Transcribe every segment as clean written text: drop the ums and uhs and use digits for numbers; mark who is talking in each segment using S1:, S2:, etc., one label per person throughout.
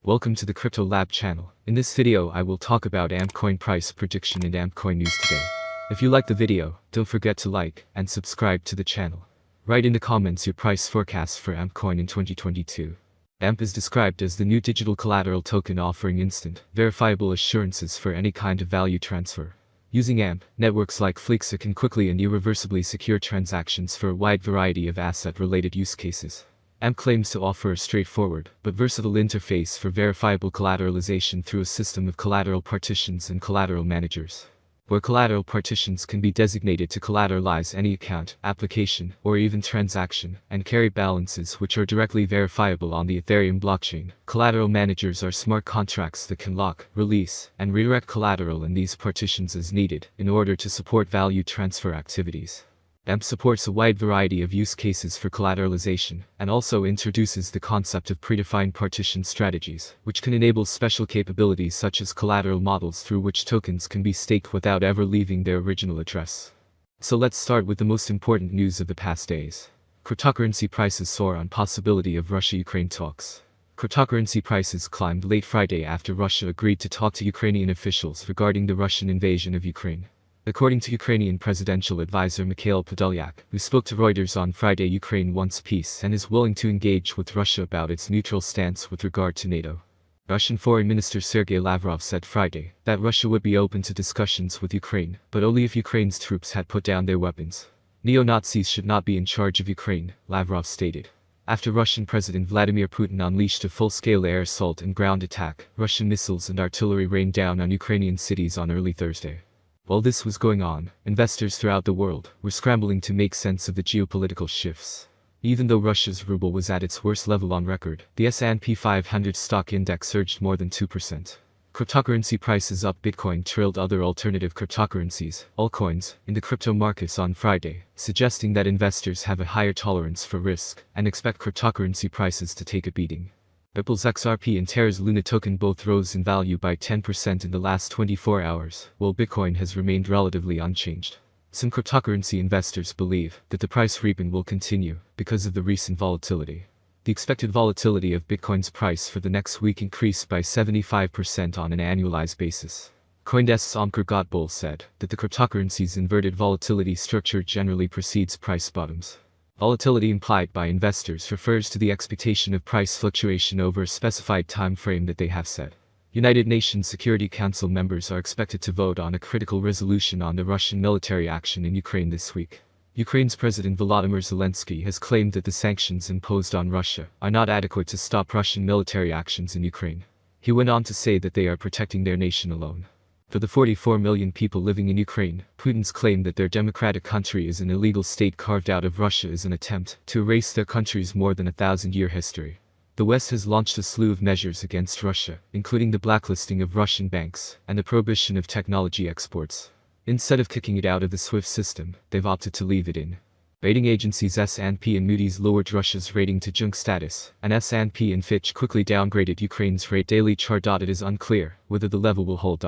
S1: Welcome to the Crypto Lab channel. In this video I will talk about AMP coin price prediction and AMP coin news today. If you like the video, don't forget to like and subscribe to the channel. Write in the comments your price forecast for AMP coin in 2022. AMP is described as the new digital collateral token offering instant, verifiable assurances for any kind of value transfer. Using AMP, networks like Flexa can quickly and irreversibly secure transactions for a wide variety of asset-related use cases. AMP claims to offer a straightforward, but versatile interface for verifiable collateralization through a system of collateral partitions and collateral managers, where collateral partitions can be designated to collateralize any account, application, or even transaction, and carry balances which are directly verifiable on the Ethereum blockchain. Collateral managers are smart contracts that can lock, release, and redirect collateral in these partitions as needed, in order to support value transfer activities. AMP supports a wide variety of use cases for collateralization, and also introduces the concept of predefined partition strategies, which can enable special capabilities such as collateral models through which tokens can be staked without ever leaving their original address. So let's start with the most important news of the past days. Cryptocurrency prices soar on possibility of Russia-Ukraine talks. Cryptocurrency prices climbed late Friday after Russia agreed to talk to Ukrainian officials regarding the Russian invasion of Ukraine. According to Ukrainian presidential advisor Mikhail Podolyak, who spoke to Reuters on Friday, Ukraine wants peace and is willing to engage with Russia about its neutral stance with regard to NATO. Russian Foreign Minister Sergei Lavrov said Friday that Russia would be open to discussions with Ukraine, but only if Ukraine's troops had put down their weapons. Neo-Nazis should not be in charge of Ukraine, Lavrov stated. After Russian President Vladimir Putin unleashed a full-scale air assault and ground attack, Russian missiles and artillery rained down on Ukrainian cities on early Thursday. While this was going on, investors throughout the world were scrambling to make sense of the geopolitical shifts. Even though Russia's ruble was at its worst level on record, the S&P 500 stock index surged more than 2%. Cryptocurrency prices up. Bitcoin trailed other alternative cryptocurrencies, altcoins, in the crypto markets on Friday, suggesting that investors have a higher tolerance for risk and expect cryptocurrency prices to take a beating. Ripple's XRP and Terra's Luna token both rose in value by 10% in the last 24 hours, while Bitcoin has remained relatively unchanged. Some cryptocurrency investors believe that the price rebound will continue because of the recent volatility. The expected volatility of Bitcoin's price for the next week increased by 75% on an annualized basis. Coindesk's Omkar Godbole said that the cryptocurrency's inverted volatility structure generally precedes price bottoms. Volatility implied by investors refers to the expectation of price fluctuation over a specified time frame that they have set. United Nations Security Council members are expected to vote on a critical resolution on the Russian military action in Ukraine this week. Ukraine's President Volodymyr Zelensky has claimed that the sanctions imposed on Russia are not adequate to stop Russian military actions in Ukraine. He went on to say that they are protecting their nation alone. For the 44 million people living in Ukraine, Putin's claim that their democratic country is an illegal state carved out of Russia is an attempt to erase their country's more than 1,000-year history. The West has launched a slew of measures against Russia, including the blacklisting of Russian banks and the prohibition of technology exports. Instead of kicking it out of the SWIFT system, they've opted to leave it in. Rating agencies S&P and Moody's lowered Russia's rating to junk status, and S&P and Fitch quickly downgraded Ukraine's rate. Daily chart. It is unclear whether the level will hold.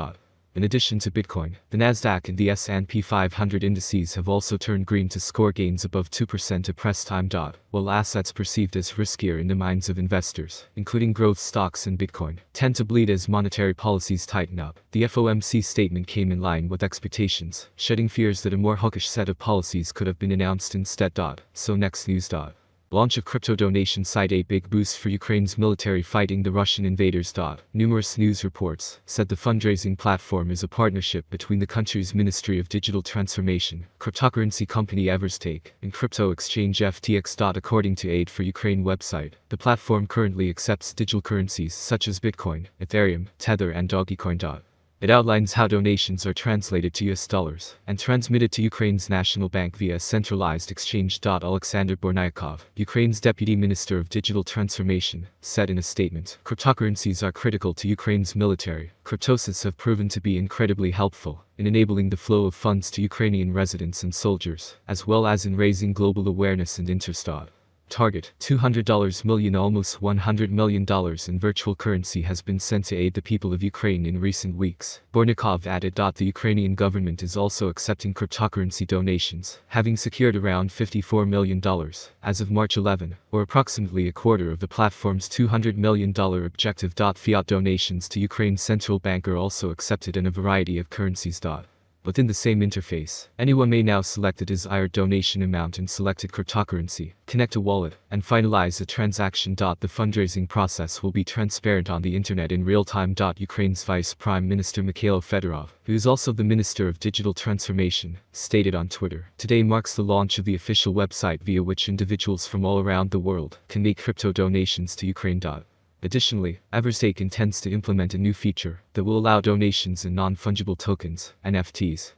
S1: In addition to Bitcoin, the Nasdaq and the S&P 500 indices have also turned green to score gains above 2% at press time. While assets perceived as riskier in the minds of investors, including growth stocks and Bitcoin, tend to bleed as monetary policies tighten up, the FOMC statement came in line with expectations, shedding fears that a more hawkish set of policies could have been announced instead. So next news. Launch of crypto donation site. A big boost for Ukraine's military fighting the Russian invaders. Numerous news reports said the fundraising platform is a partnership between the country's Ministry of Digital Transformation, cryptocurrency company Everstake, and crypto exchange FTX. According to Aid for Ukraine website, the platform currently accepts digital currencies such as Bitcoin, Ethereum, Tether and Dogecoin. It outlines how donations are translated to US dollars and transmitted to Ukraine's national bank via a centralized exchange. Alexander Bornyakov, Ukraine's Deputy Minister of Digital Transformation, said in a statement, "Cryptocurrencies are critical to Ukraine's military. Cryptoses have proven to be incredibly helpful in enabling the flow of funds to Ukrainian residents and soldiers, as well as in raising global awareness and interest." Target, $200 million. Almost $100 million in virtual currency has been sent to aid the people of Ukraine in recent weeks. Bornikov added. The Ukrainian government is also accepting cryptocurrency donations, having secured around $54 million as of March 11, or approximately a quarter of the platform's $200 million objective. Fiat donations to Ukraine's central bank are also accepted in a variety of currencies. Within the same interface, anyone may now select the desired donation amount and selected cryptocurrency, connect a wallet, and finalize a transaction. The fundraising process will be transparent on the internet in real time. Ukraine's Vice Prime Minister Mikhail Fedorov, who is also the Minister of Digital Transformation, stated on Twitter, "Today marks the launch of the official website via which individuals from all around the world can make crypto donations to Ukraine." Additionally, Everstake intends to implement a new feature that will allow donations in non-fungible tokens, NFTs.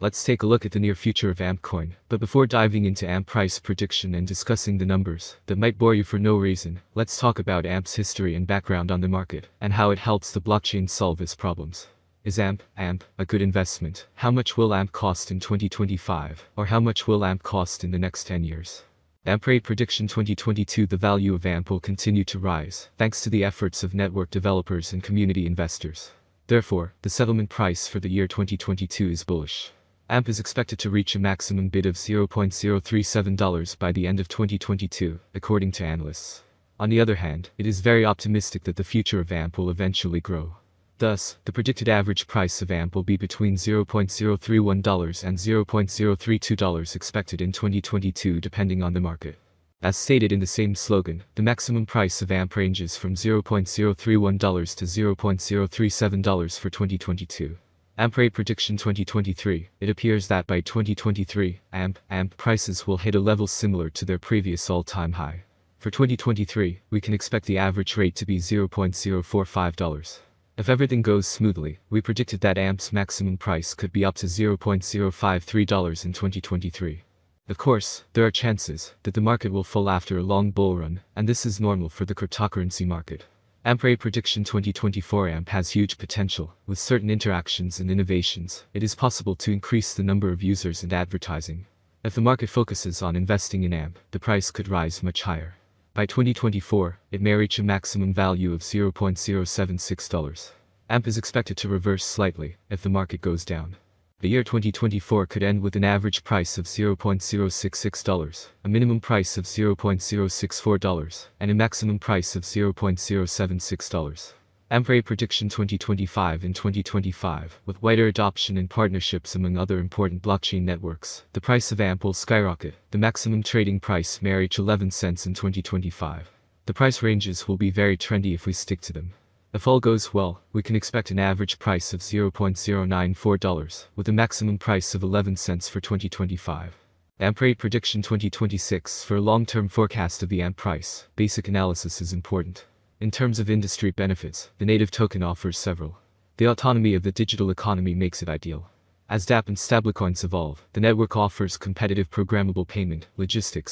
S1: Let's take a look at the near future of AmpCoin, but before diving into AMP price prediction and discussing the numbers that might bore you for no reason, let's talk about AMP's history and background on the market, and how it helps the blockchain solve its problems. Is AMP a good investment? How much will AMP cost in 2025, or how much will AMP cost in the next 10 years? AMP rate prediction 2022. The value of AMP will continue to rise, thanks to the efforts of network developers and community investors. Therefore, the settlement price for the year 2022 is bullish. AMP is expected to reach a maximum bid of $0.037 by the end of 2022, according to analysts. On the other hand, it is very optimistic that the future of AMP will eventually grow. Thus, the predicted average price of AMP will be between $0.031 and $0.032 expected in 2022 depending on the market. As stated in the same slogan, the maximum price of AMP ranges from $0.031 to $0.037 for 2022. AMP rate prediction 2023. It appears that by 2023, AMP prices will hit a level similar to their previous all-time high. For 2023, we can expect the average rate to be $0.045. If everything goes smoothly, we predicted that AMP's maximum price could be up to $0.053 in 2023. Of course, there are chances that the market will fall after a long bull run, and this is normal for the cryptocurrency market. AMP rate prediction 2024. AMP has huge potential. With certain interactions and innovations, it is possible to increase the number of users and advertising. If the market focuses on investing in AMP, the price could rise much higher. By 2024, it may reach a maximum value of $0.076. AMP is expected to reverse slightly if the market goes down. The year 2024 could end with an average price of $0.066, a minimum price of $0.064, and a maximum price of $0.076. AMP rate prediction 2025. In 2025, with wider adoption and partnerships among other important blockchain networks, the price of AMP will skyrocket. The maximum trading price may reach 11 cents in 2025. The price ranges will be very trendy if we stick to them. If all goes well, we can expect an average price of $0.094, with a maximum price of 11 cents for 2025. AMP rate prediction 2026. For a long-term forecast of the AMP price, basic analysis is important. In terms of industry benefits, the native token offers several. The autonomy of the digital economy makes it ideal. As dApp and stablecoins evolve, the network offers competitive programmable payment, logistics,